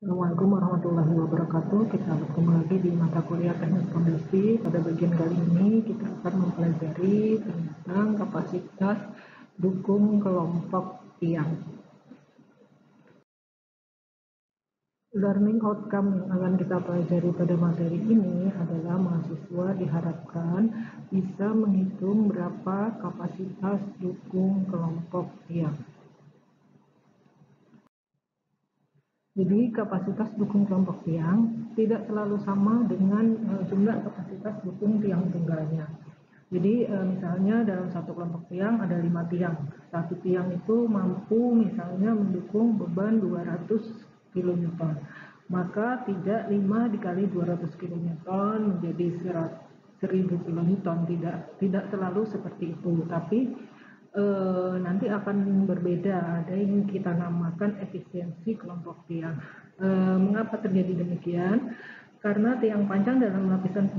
Assalamualaikum warahmatullahi wabarakatuh. Kita bertemu lagi di mata kuliah Teknik Fondasi. Pada bagian kali ini kita akan mempelajari tentang kapasitas dukung kelompok tiang. Learning outcome yang akan kita pelajari pada materi ini adalah mahasiswa diharapkan bisa menghitung berapa kapasitas dukung kelompok tiang. Jadi kapasitas dukung kelompok tiang tidak selalu sama dengan jumlah kapasitas dukung tiang tunggalnya. Jadi misalnya dalam satu kelompok tiang ada 5 tiang. Satu tiang itu mampu misalnya mendukung beban 200 kN. Maka tidak 5 dikali 200 kN menjadi 1000 kN. Tidak selalu seperti itu. Tapi nanti akan berbeda. Ada yang kita namakan efisiensi kelompok tiang. Mengapa terjadi demikian? Karena tiang panjang dalam lapisan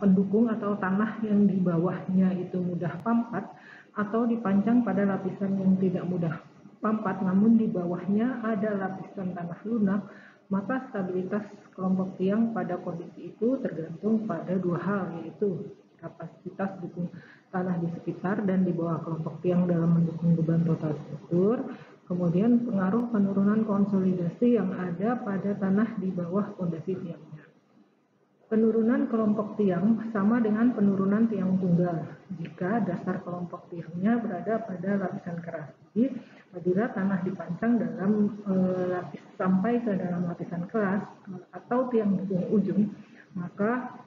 pendukung atau tanah yang di bawahnya itu mudah pampat atau dipanjang pada lapisan yang tidak mudah pampat namun di bawahnya ada lapisan tanah lunak, maka stabilitas kelompok tiang pada kondisi itu tergantung pada dua hal, yaitu kapasitas dukung tanah di sekitar dan di bawah kelompok tiang dalam mendukung beban total struktur, kemudian pengaruh penurunan konsolidasi yang ada pada tanah di bawah fondasi tiangnya. Penurunan kelompok tiang sama dengan penurunan tiang tunggal jika dasar kelompok tiangnya berada pada lapisan keras. Jadi apabila tanah dipancang dalam lapis sampai ke dalam lapisan keras atau tiang ujung, maka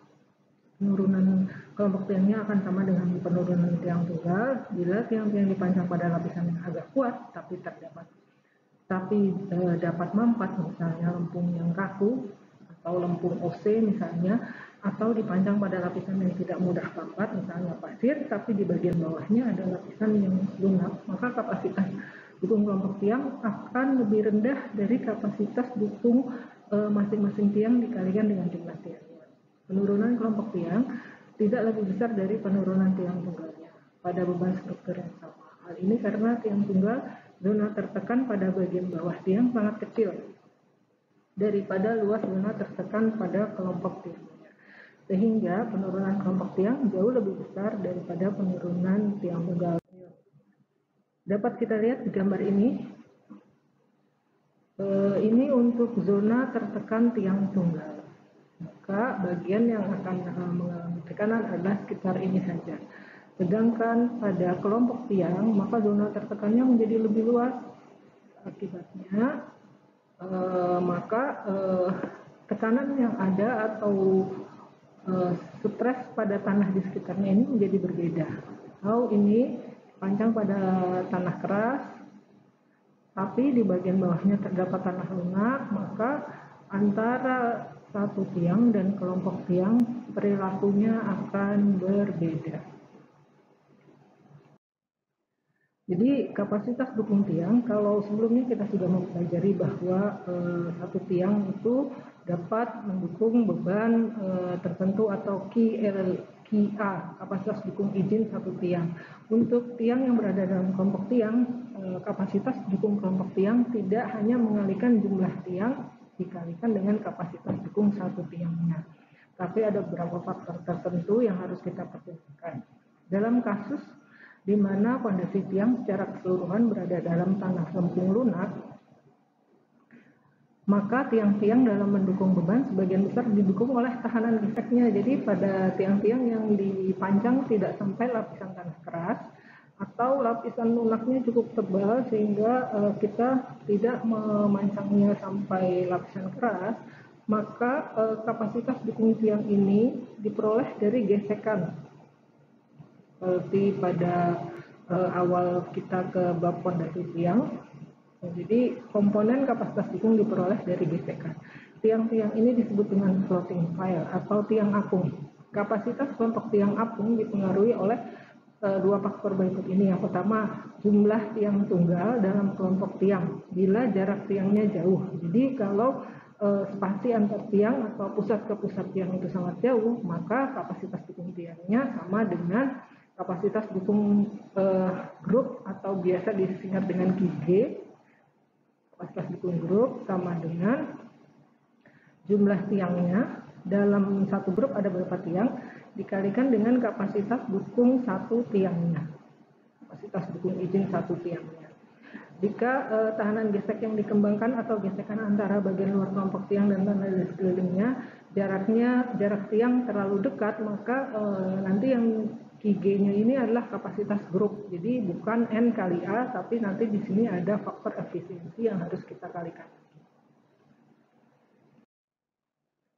penurunan kelompok tiangnya akan sama dengan penurunan tiang tunggal. Bila tiang-tiang dipancang pada lapisan yang agak kuat tapi dapat mampat, misalnya lempung yang kaku atau lempung OC misalnya, atau dipanjang pada lapisan yang tidak mudah pampat, misalnya pasir, tapi di bagian bawahnya ada lapisan yang lunak, maka kapasitas dukung kelompok tiang akan lebih rendah dari kapasitas dukung masing-masing tiang dikalikan dengan jumlah tiangnya. Penurunan kelompok tiang tidak lebih besar dari penurunan tiang tunggalnya pada beban struktur yang sama. Hal ini karena tiang tunggal zona tertekan pada bagian bawah tiang sangat kecil daripada luas zona tertekan pada kelompok tiangnya, sehingga penurunan kelompok tiang jauh lebih besar daripada penurunan tiang tunggal. Dapat kita lihat di gambar ini. Ini untuk zona tertekan tiang tunggal. Maka bagian yang akan mengalami tekanan adalah sekitar ini saja. Sedangkan pada kelompok tiang, maka zona tertekannya menjadi lebih luas. Akibatnya, tekanan yang ada atau stres pada tanah di sekitarnya ini menjadi berbeda. Kalau ini panjang pada tanah keras, tapi di bagian bawahnya terdapat tanah lunak, maka antara satu tiang dan kelompok tiang perilakunya akan berbeda. Jadi kapasitas dukung tiang, kalau sebelumnya kita sudah mempelajari bahwa satu tiang itu dapat mendukung beban tertentu atau QA, kapasitas dukung izin satu tiang. Untuk tiang yang berada dalam kelompok tiang, kapasitas dukung kelompok tiang tidak hanya mengalihkan jumlah tiang dikalikan dengan kapasitas dukung satu tiangnya, tapi ada beberapa faktor tertentu yang harus kita pertimbangkan. Dalam kasus di mana fondasi tiang secara keseluruhan berada dalam tanah lempung lunak, maka tiang-tiang dalam mendukung beban sebagian besar didukung oleh tahanan geseknya. Jadi pada tiang-tiang yang dipanjang tidak sampai lapisan tanah keras atau lapisan lunaknya cukup tebal sehingga kita tidak memancangnya sampai lapisan keras, maka kapasitas dukung tiang ini diperoleh dari gesekan. Seperti pada awal kita ke bab fondasi tiang, jadi komponen kapasitas dukung diperoleh dari gesekan. Tiang-tiang ini disebut dengan floating pile atau tiang apung. Kapasitas kelompok tiang apung dipengaruhi oleh dua faktor berikut ini. Yang pertama, jumlah tiang tunggal dalam kelompok tiang bila jarak tiangnya jauh. Jadi kalau spasi antar tiang atau pusat ke pusat tiang itu sangat jauh, maka kapasitas dukung tiangnya sama dengan kapasitas dukung grup atau biasa disingkat dengan QG kapasitas dukung grup sama dengan jumlah tiangnya. Dalam satu grup ada berapa tiang dikalikan dengan kapasitas dukung satu tiangnya, kapasitas dukung izin satu tiangnya. Jika tahanan gesek yang dikembangkan atau gesekan antara bagian luar kelompok tiang dan tanah di sekelilingnya jarak tiang terlalu dekat, maka nanti yang QG-nya ini adalah kapasitas grup. Jadi bukan N kali A, tapi nanti di sini ada faktor efisiensi yang harus kita kalikan.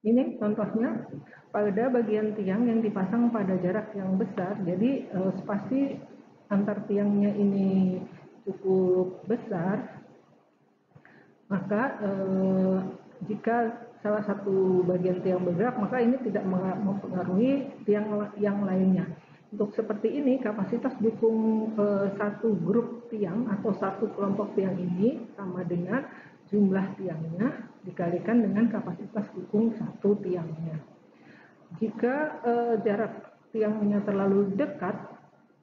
Ini contohnya pada bagian tiang yang dipasang pada jarak yang besar. Jadi spasi antar tiangnya ini cukup besar, maka jika salah satu bagian tiang bergerak, maka ini tidak mempengaruhi tiang yang lainnya. Untuk seperti ini, kapasitas dukung satu grup tiang atau satu kelompok tiang ini sama dengan jumlah tiangnya dikalikan dengan kapasitas dukung satu tiangnya. Jika jarak tiangnya terlalu dekat,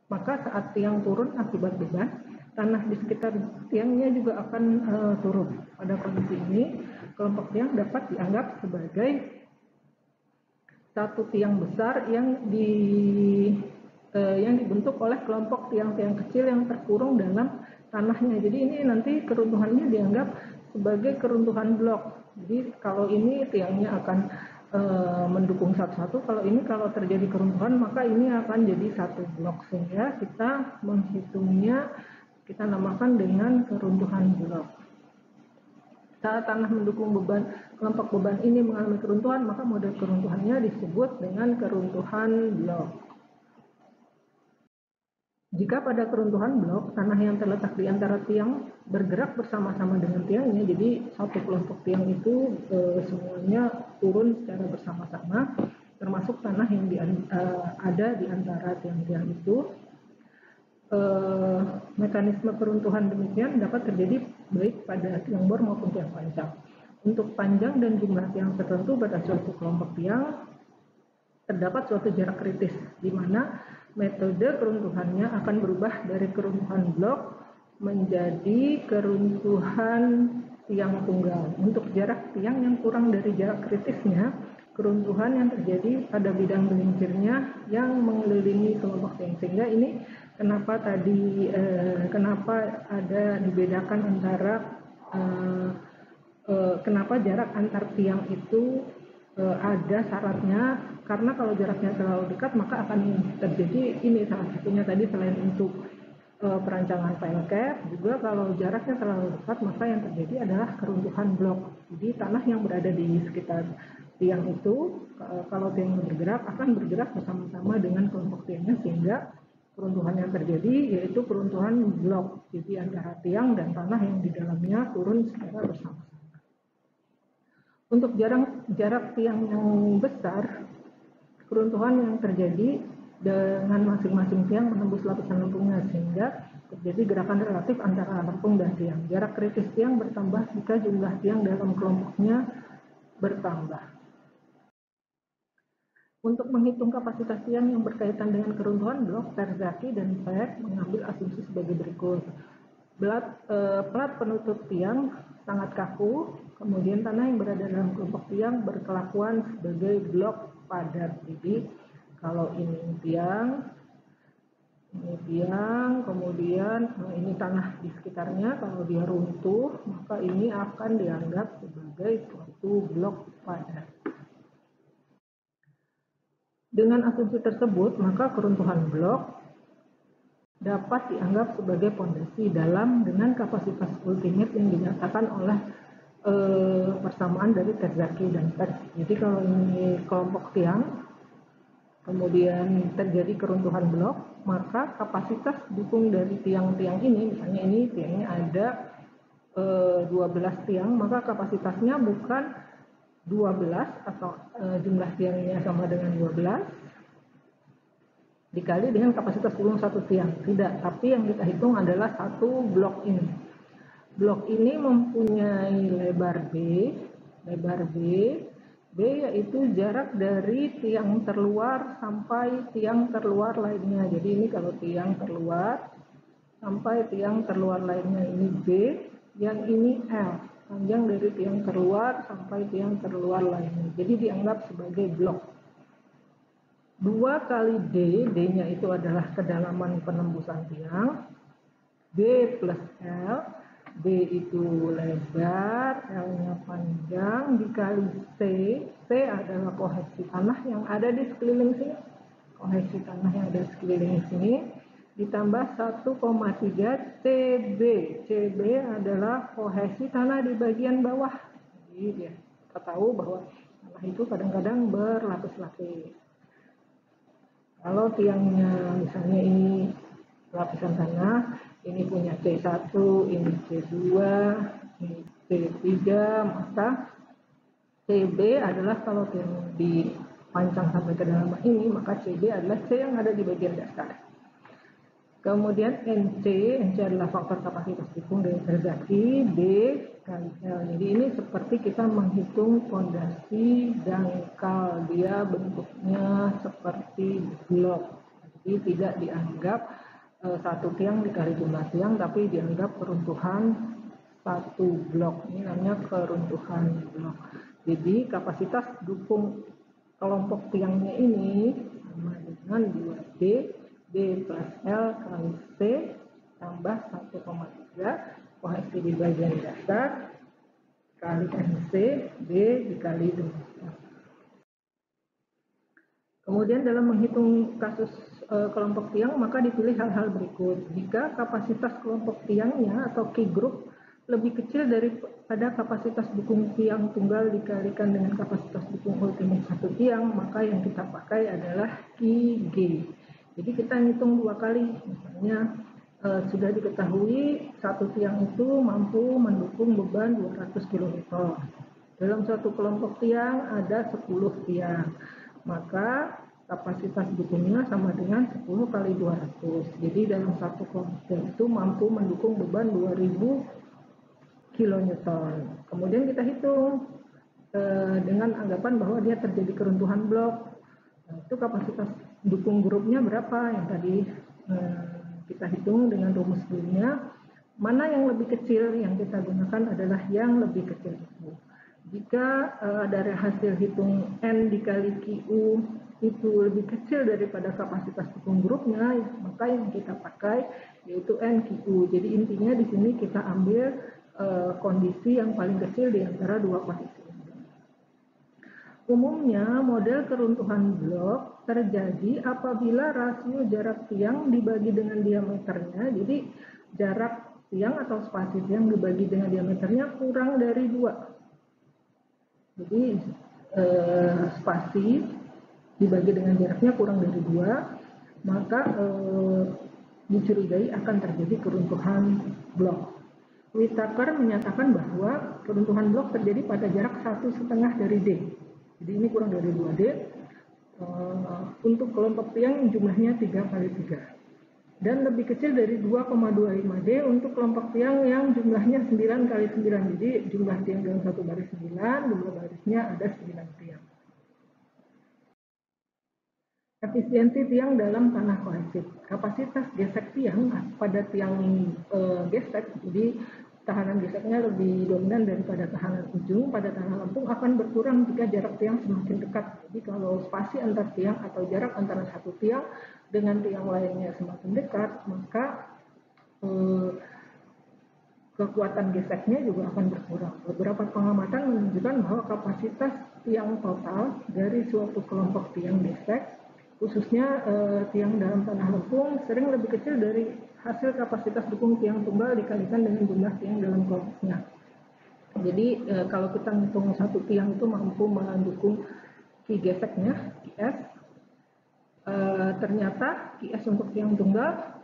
maka saat tiang turun akibat beban, tanah di sekitar tiangnya juga akan turun. Pada kondisi ini, kelompok tiang dapat dianggap sebagai satu tiang besar yang dibentuk oleh kelompok tiang-tiang kecil yang terkurung dalam tanahnya. Jadi ini nanti keruntuhannya dianggap sebagai keruntuhan blok. Jadi kalau ini tiangnya akan mendukung satu-satu, kalau terjadi keruntuhan maka ini akan jadi satu blok, sehingga kita menghitungnya kita namakan dengan keruntuhan blok. Saat tanah mendukung kelompok beban ini mengalami keruntuhan, maka model keruntuhannya disebut dengan keruntuhan blok. Jika pada keruntuhan blok, tanah yang terletak di antara tiang bergerak bersama-sama dengan tiangnya, jadi satu kelompok tiang itu semuanya turun secara bersama-sama, termasuk tanah yang ada di antara tiang-tiang itu. Mekanisme keruntuhan demikian dapat terjadi baik pada tiang bor maupun tiang panjang. Untuk panjang dan jumlah tiang tertentu pada suatu kelompok tiang, terdapat suatu jarak kritis, di mana metode keruntuhannya akan berubah dari keruntuhan blok menjadi keruntuhan tiang tunggal. Untuk jarak tiang yang kurang dari jarak kritisnya, keruntuhan yang terjadi pada bidang gelincirnya yang mengelilingi kelompok tiang. Sehingga ini kenapa ada dibedakan antara kenapa jarak antar tiang itu ada syaratnya, karena kalau jaraknya terlalu dekat maka akan terjadi ini salah satunya tadi, selain untuk perancangan file cap, juga kalau jaraknya terlalu dekat maka yang terjadi adalah keruntuhan blok. Jadi tanah yang berada di sekitar tiang itu kalau tiang bergerak akan bergerak bersama-sama dengan kelompok tiangnya, sehingga keruntuhan yang terjadi yaitu keruntuhan blok. Jadi antara tiang dan tanah yang di dalamnya turun secara bersama-sama. Untuk jarak tiang yang besar, keruntuhan yang terjadi dengan masing-masing tiang menembus lapisan lempungnya, sehingga terjadi gerakan relatif antara lempung dan tiang. Jarak kritis tiang bertambah jika jumlah tiang dalam kelompoknya bertambah. Untuk menghitung kapasitas tiang yang berkaitan dengan keruntuhan blok, Terzaki dan Peck mengambil asumsi sebagai berikut. Plat penutup tiang sangat kaku, kemudian tanah yang berada dalam kelompok tiang berkelakuan sebagai blok padat. Jadi kalau ini tiang, kemudian ini tanah di sekitarnya, kalau dia runtuh maka ini akan dianggap sebagai suatu blok padat. Dengan asumsi tersebut, maka keruntuhan blok dapat dianggap sebagai pondasi dalam dengan kapasitas ultimate yang dinyatakan oleh persamaan dari Terzaki dan Peck. Jadi kalau ini kelompok tiang, kemudian terjadi keruntuhan blok, maka kapasitas dukung dari tiang-tiang ini, misalnya ini tiangnya ada 12 tiang, maka kapasitasnya bukan 12 atau jumlah tiangnya sama dengan 12 dikali dengan kapasitas dukung satu tiang. Tidak, tapi yang kita hitung adalah satu blok ini. Blok ini mempunyai lebar B yaitu jarak dari tiang terluar sampai tiang terluar lainnya. Jadi ini kalau tiang terluar sampai tiang terluar lainnya ini B Yang ini L, panjang dari tiang terluar sampai tiang terluar lainnya. Jadi dianggap sebagai blok. 2 kali D, D-nya itu adalah kedalaman penembusan tiang. B plus L, B itu lebar, L-nya panjang, dikali C. C adalah kohesi tanah yang ada di sekeliling sini. Kohesi tanah yang ada di sekeliling sini. Ditambah 1,3 CB. CB adalah kohesi tanah di bagian bawah. Jadi ya, kita tahu bahwa tanah itu kadang-kadang berlapis-lapis. Kalau tiangnya misalnya ini lapisan tanah, ini punya C1, ini C2, ini C3, maka CB adalah kalau tiang dipancang sampai ke dalam ini, maka CB adalah C yang ada di bagian dasar. Kemudian NC adalah faktor kapasitas dukung dari terjadi D kali L. Jadi ini seperti kita menghitung fondasi dangkal, dia bentuknya seperti blok. Jadi tidak dianggap satu tiang dikali jumlah tiang, tapi dianggap keruntuhan satu blok. Ini namanya keruntuhan blok. Jadi kapasitas dukung kelompok tiangnya ini sama dengan 2D B plus L kali C tambah 1,3 kohesi di bagian dasar kali NC B dikali 2. Kemudian dalam menghitung kasus kelompok tiang, maka dipilih hal-hal berikut. Jika kapasitas kelompok tiangnya atau key group lebih kecil daripada kapasitas dukung tiang tunggal dikalikan dengan kapasitas dukung ultimate satu tiang, maka yang kita pakai adalah key G. Jadi kita hitung 2 kali, misalnya sudah diketahui satu tiang itu mampu mendukung beban 200 kN. Dalam suatu kelompok tiang ada 10 tiang, maka kapasitas dukungnya sama dengan 10 kali 200. Jadi dalam satu kelompok tiang itu mampu mendukung beban 2000 kN. Kemudian kita hitung dengan anggapan bahwa dia terjadi keruntuhan blok. Itu kapasitas dukung grupnya berapa yang tadi kita hitung dengan rumus sebelumnya. Mana yang lebih kecil, yang kita gunakan adalah yang lebih kecil itu. Jika dari hasil hitung N dikali QU itu lebih kecil daripada kapasitas dukung grupnya, maka yang kita pakai yaitu NQU. Jadi intinya di sini kita ambil kondisi yang paling kecil di antara dua kondisi. Umumnya, model keruntuhan blok terjadi apabila rasio jarak tiang dibagi dengan diameternya. Jadi, jarak tiang atau spasi tiang dibagi dengan diameternya kurang dari 2. Jadi, spasi dibagi dengan jaraknya kurang dari 2, maka dicurigai akan terjadi keruntuhan blok. Whittaker menyatakan bahwa keruntuhan blok terjadi pada jarak 1,5 dari D. Jadi ini kurang dari 2D. Untuk kelompok tiang jumlahnya 3 kali 3. Dan lebih kecil dari 2,25D untuk kelompok tiang yang jumlahnya 9 kali 9. Jadi jumlah tiang dalam satu baris 9, jumlah barisnya ada 9 tiang. Efisiensi tiang dalam tanah kohesif. Kapasitas gesek tiang pada tiang gesek, jadi tahanan geseknya lebih dominan daripada tahanan ujung pada tanah lempung akan berkurang jika jarak tiang semakin dekat. Jadi kalau spasi antar tiang atau jarak antara satu tiang dengan tiang lainnya semakin dekat, maka kekuatan geseknya juga akan berkurang. Beberapa pengamatan menunjukkan bahwa kapasitas tiang total dari suatu kelompok tiang gesek, khususnya tiang dalam tanah lempung, sering lebih kecil dari hasil kapasitas dukung tiang tunggal dikalikan dengan jumlah tiang dalam kelompoknya. Jadi kalau kita menghitung satu tiang itu mampu mendukung Ki geseknya, Qs, ternyata Qs untuk tiang tunggal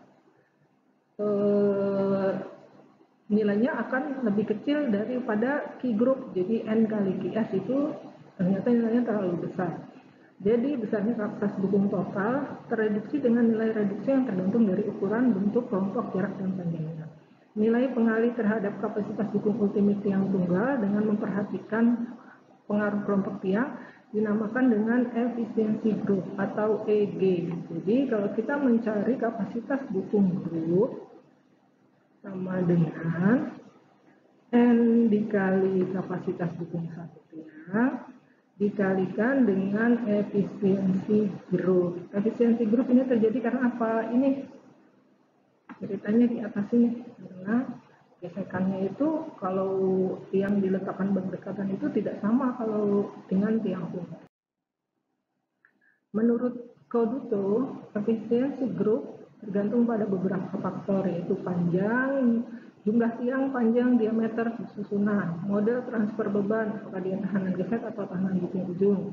nilainya akan lebih kecil daripada Ki group. Jadi N kali Qs itu ternyata nilainya terlalu besar. Jadi besarnya kapasitas dukung total tereduksi dengan nilai reduksi yang tergantung dari ukuran, bentuk, kelompok, jarak, dan panjangnya. Nilai pengalih terhadap kapasitas dukung ultimate tiang tunggal dengan memperhatikan pengaruh kelompok tiang dinamakan dengan efisiensi grup atau EG. Jadi kalau kita mencari kapasitas dukung grup sama dengan N dikali kapasitas dukung satu tiang dikalikan dengan efisiensi grup. Efisiensi grup ini terjadi karena apa? Ini ceritanya di atas ini, karena gesekannya itu kalau tiang diletakkan berdekatan itu tidak sama kalau dengan tiang tunggal. Menurut Cousteau, efisiensi grup tergantung pada beberapa faktor, yaitu panjang, jumlah tiang, panjang, diameter, susunan, model transfer beban, apakah dia tahanan gesek atau tahanan ujung-ujung,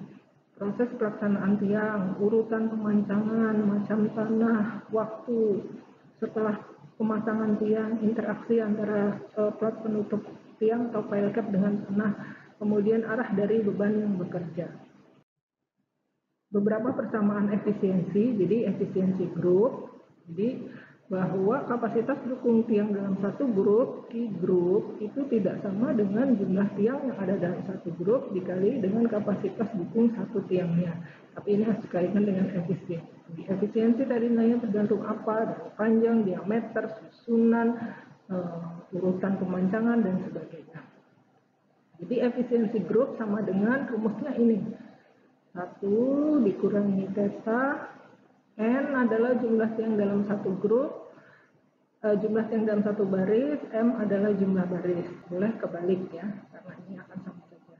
proses pelaksanaan tiang, urutan pemancangan, macam tanah, waktu setelah pemasangan tiang, interaksi antara plat penutup tiang atau pile cap dengan tanah, kemudian arah dari beban yang bekerja. Beberapa persamaan efisiensi, jadi efisiensi grup, jadi bahwa kapasitas dukung tiang dalam satu grup, Q grup, itu tidak sama dengan jumlah tiang yang ada dalam satu grup dikali dengan kapasitas dukung satu tiangnya. Tapi ini harus dikaitkan dengan efisiensi. Efisiensi tadi nilainya tergantung apa, dari panjang, diameter, susunan, urutan pemancangan, dan sebagainya. Jadi efisiensi grup sama dengan rumusnya ini. 1 dikurangi theta, N adalah jumlah tiang dalam satu grup, jumlah tiang dalam satu baris, M adalah jumlah baris. Boleh kebalik ya, karena ini akan sama saja.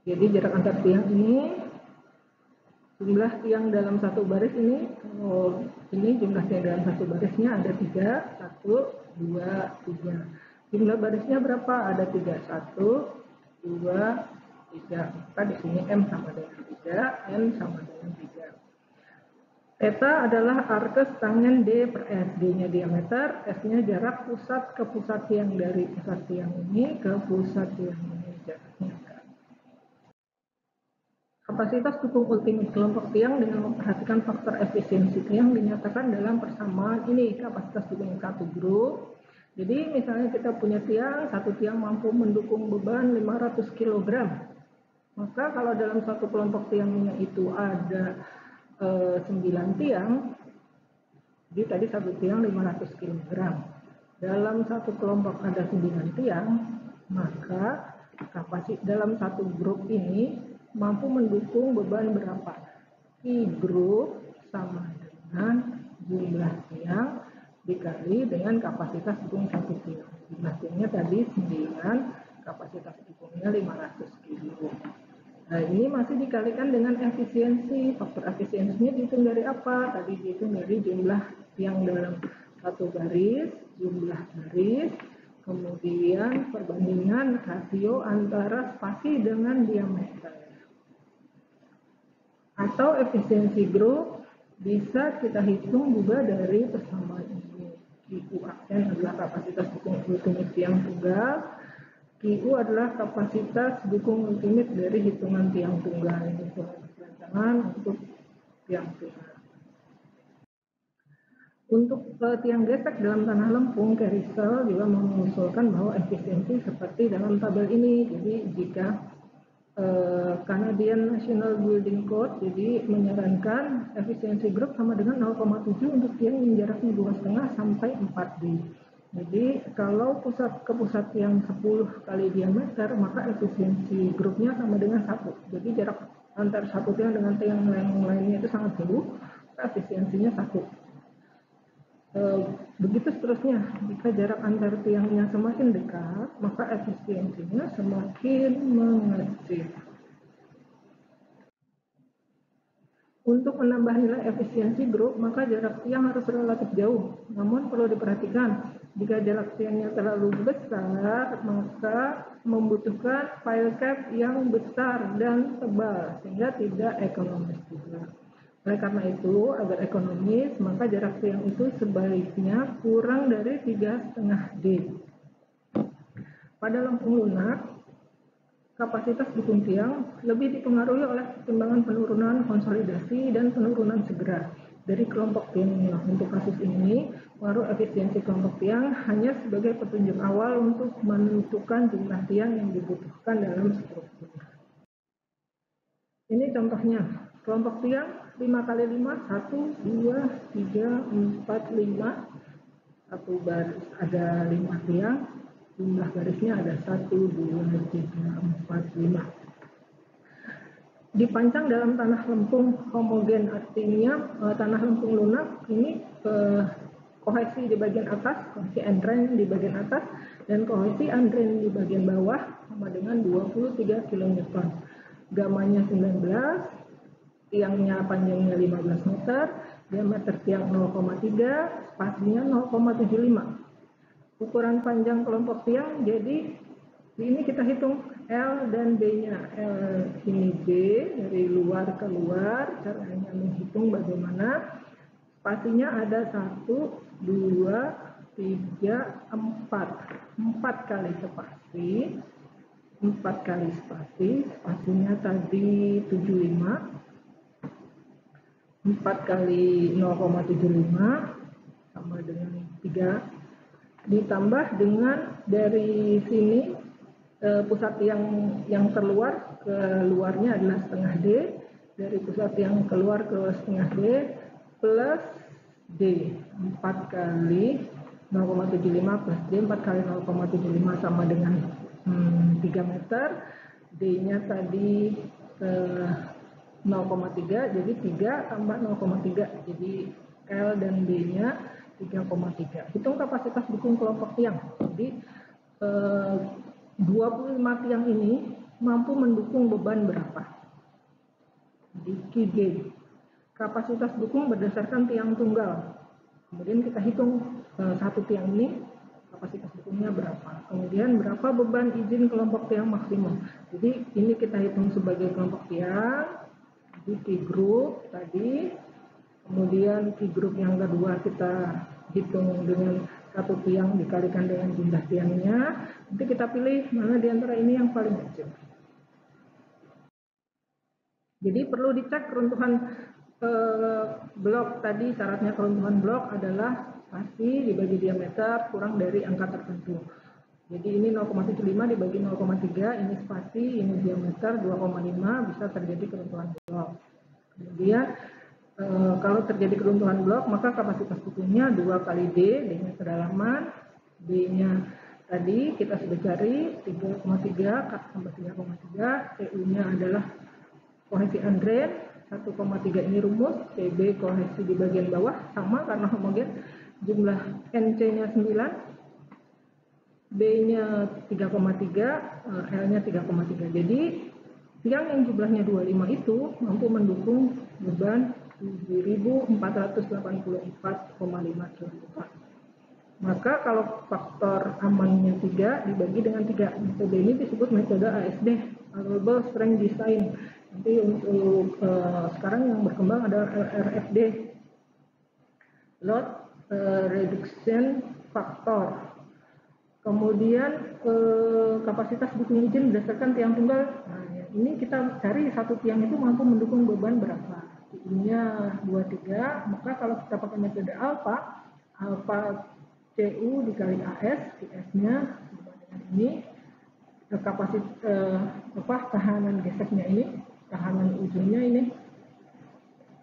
Jadi jarak antar tiang ini, jumlah tiang dalam satu baris ini, kalau ini jumlah tiang dalam satu barisnya ada 3, 1, 2, 3. Jumlah barisnya berapa? Ada 3, 1, 2, 3. Maka di sini M sama dengan 3, N sama dengan 3. Theta adalah arkes tangen D per S. D-nya diameter, S-nya jarak pusat ke pusat tiang, dari pusat tiang ini ke pusat tiang ini jaraknya. Kapasitas dukung ultimate kelompok tiang dengan memperhatikan faktor efisiensi tiang dinyatakan dalam persamaan ini, kapasitas dukung satu grup. Jadi misalnya kita punya tiang, satu tiang mampu mendukung beban 500 kg. Maka kalau dalam satu kelompok tiangnya itu ada 9 tiang, jadi tadi satu tiang 500 kg. Dalam satu kelompok ada 9 tiang, maka kapasitas dalam satu grup ini mampu mendukung beban berapa? I grup sama dengan jumlah tiang dikali dengan kapasitas dukung satu tiang. Jumlah tiangnya tadi 9, kapasitas dukungnya 500 kg. Nah, ini masih dikalikan dengan efisiensi. Faktor efisiensinya dihitung dari apa? Tadi dihitung dari jumlah tiang dalam satu baris, jumlah baris, kemudian perbandingan rasio antara spasi dengan diameter. Atau efisiensi grup bisa kita hitung juga dari persamaan ini. Q aksen adalah kapasitas dukung ultimate tiang tunggal. QU adalah kapasitas dukung ultimate dari hitungan tiang tunggal. Ini perancangan untuk tiang tunggal. Untuk tiang gesek dalam tanah lempung, Carissel juga mengusulkan bahwa efisiensi seperti dalam tabel ini. Jadi jika Canadian National Building Code jadi menyarankan efisiensi grup sama dengan 0,7 untuk tiang yang jaraknya 2,5 sampai 4 D. Jadi kalau pusat ke pusat yang 10 kali diameter, maka efisiensi grupnya sama dengan 1. Jadi jarak antar satu tiang dengan tiang yang lainnya itu sangat jauh, efisiensinya 1. Begitu seterusnya, jika jarak antar tiangnya semakin dekat, maka efisiensinya semakin mengecil. Untuk menambah nilai efisiensi grup, maka jarak tiang harus relatif jauh. Namun perlu diperhatikan, jika jarak tiangnya terlalu besar, maka membutuhkan pile cap yang besar dan tebal, sehingga tidak ekonomis juga. Oleh karena itu, agar ekonomis, maka jarak tiang itu sebaiknya kurang dari 3,5 D. Pada lempung lunak, kapasitas dukung tiang lebih dipengaruhi oleh pertimbangan penurunan konsolidasi dan penurunan segera dari kelompok tiangnya. Untuk kasus ini, pengaruh efisiensi kelompok tiang hanya sebagai petunjuk awal untuk menentukan jumlah tiang yang dibutuhkan dalam struktur. Ini contohnya, kelompok tiang 5 kali 5, 1, 2, 3, 4, 5. Satu baris ada 5 tiang. jumlah garisnya ada 1, 2, 3, 4, 5. Dipancang dalam tanah lempung homogen, artinya tanah lempung lunak ini kohesi di bagian atas, kohesi andren di bagian atas, dan kohesi andren di bagian bawah sama dengan 23 kN. Gamanya 19, tiangnya panjangnya 15 meter, diameter tiang 0,3, spasinya 0,75. Ukuran panjang kelompok tiang, jadi ini kita hitung L dan B-nya. L ini B, dari luar ke luar, caranya menghitung bagaimana. Spasinya ada 1, 2, 3, 4. 4 kali spasi. 4 kali spasi, spasinya tadi 75. 4 kali 0,75 sama dengan 3. Ditambah dengan dari sini pusat yang keluar ke luarnya adalah setengah D, dari pusat yang keluar ke setengah D plus D, 4 kali 0,75 plus D, 4 kali 0,75 sama dengan 3 meter. D-nya tadi 0,3, jadi 3 tambah 0,3, jadi L dan D-nya 3,3. Hitung kapasitas dukung kelompok tiang. Jadi 25 tiang ini mampu mendukung beban berapa? Jadi QG. Kapasitas dukung berdasarkan tiang tunggal. Kemudian kita hitung satu tiang ini kapasitas dukungnya berapa. Kemudian berapa beban izin kelompok tiang maksimum. Jadi ini kita hitung sebagai kelompok tiang. Jadi T group tadi. Kemudian T group yang kedua kita hitung dengan satu tiang dikalikan dengan jumlah tiangnya. Nanti kita pilih mana di antara ini yang paling kecil. Jadi perlu dicek keruntuhan blok tadi. Syaratnya keruntuhan blok adalah spasi dibagi diameter kurang dari angka tertentu. Jadi ini 0,75 dibagi 0,3, ini spasi, ini diameter 2,5, bisa terjadi keruntuhan blok. Kemudian kalau terjadi keruntuhan blok, maka kapasitas dukungnya 2 kali D, D-nya kedalaman, B-nya tadi kita sudah cari 3,3 tambah 3,3, TU-nya adalah kohesi andren, 1,3 ini rumus, PB kohesi di bagian bawah, sama karena homogen, jumlah NC-nya 9, B-nya 3,3, L-nya 3,3. Jadi tiang yang jumlahnya 25 itu mampu mendukung beban 7.484,5 kN. Maka kalau faktor amannya 3 dibagi dengan 3, metode ini disebut metode ASD, Available Strength Design. Nanti untuk sekarang yang berkembang adalah LRFD, Load Reduction Factor. Kemudian kapasitas dukung izin berdasarkan tiang tunggal. Nah, ini kita cari satu tiang itu mampu mendukung beban berapa. Ini-nya 23, maka kalau kita pakai metode alfa, alfa CU dikali AS, S-nya sama dengan ini, kapasitas tahanan geseknya ini, tahanan ujungnya ini,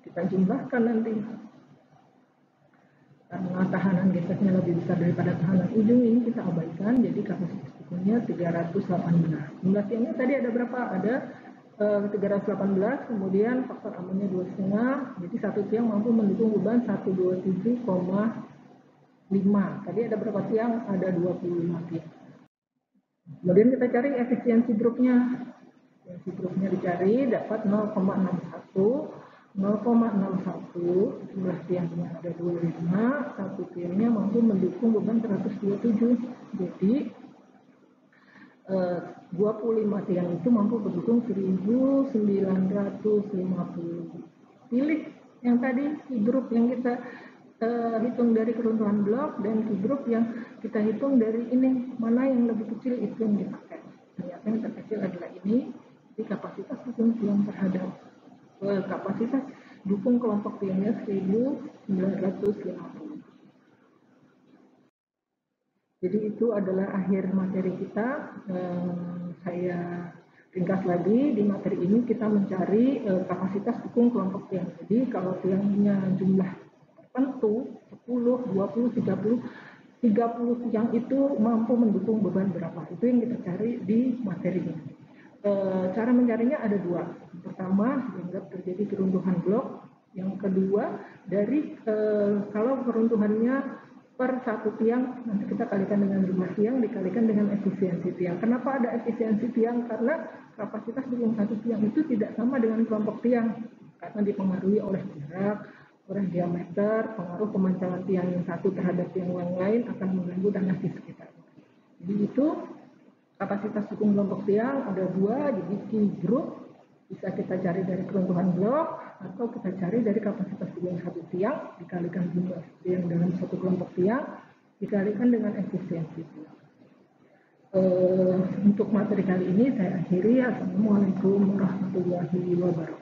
kita jumlahkan nanti. Karena tahanan geseknya lebih besar daripada tahanan ujung, ini kita abaikan, jadi kapasitas dukungnya 318. Jumlah tiangnya tadi ada berapa? Ada 318, kemudian faktor amannya 2,5, jadi satu tiang mampu mendukung beban 127,5. Tadi ada berapa tiang? Ada 25 tiang. Kemudian kita cari efisiensi grupnya. Efisiensi grupnya dicari, dapat 0,61. 0,61, jumlah tiangnya ada 25, satu tiangnya mampu mendukung beban 127. Jadi 25 tiang itu mampu mendukung 1950. Pilih yang tadi grup yang kita hitung dari keruntuhan blok dan grup yang kita hitung dari ini, mana yang lebih kecil itu yang dipakai. Ternyata yang terkecil adalah ini, jadi kapasitas dukung tiang terhadap kapasitas dukung kelompok tiangnya 1950. Jadi itu adalah akhir materi kita. Saya ringkas lagi, di materi ini kita mencari kapasitas dukung kelompok tiang. Jadi kalau tiangnya jumlah tertentu 10, 20, 30, 30 tiang itu mampu mendukung beban berapa. Itu yang kita cari di materi ini. Cara mencarinya ada dua. Pertama, dianggap terjadi keruntuhan blok. Yang kedua, dari kalau keruntuhannya per satu tiang, nanti kita kalikan dengan jumlah tiang, dikalikan dengan efisiensi tiang. Kenapa ada efisiensi tiang? Karena kapasitas dukung satu tiang itu tidak sama dengan kelompok tiang, karena dipengaruhi oleh jarak, oleh diameter, pengaruh pemancangan tiang yang satu terhadap tiang yang lain akan mengganggu tanah di sekitar. Jadi itu kapasitas dukung kelompok tiang ada dua, jadi key group bisa kita cari dari keruntuhan blok atau kita cari dari kapasitas dukung satu tiang dikalikan jumlah tiang dalam satu kelompok tiang dikalikan dengan efisiensi tiang. Untuk materi kali ini saya akhiri. Assalamualaikum warahmatullahi wabarakatuh.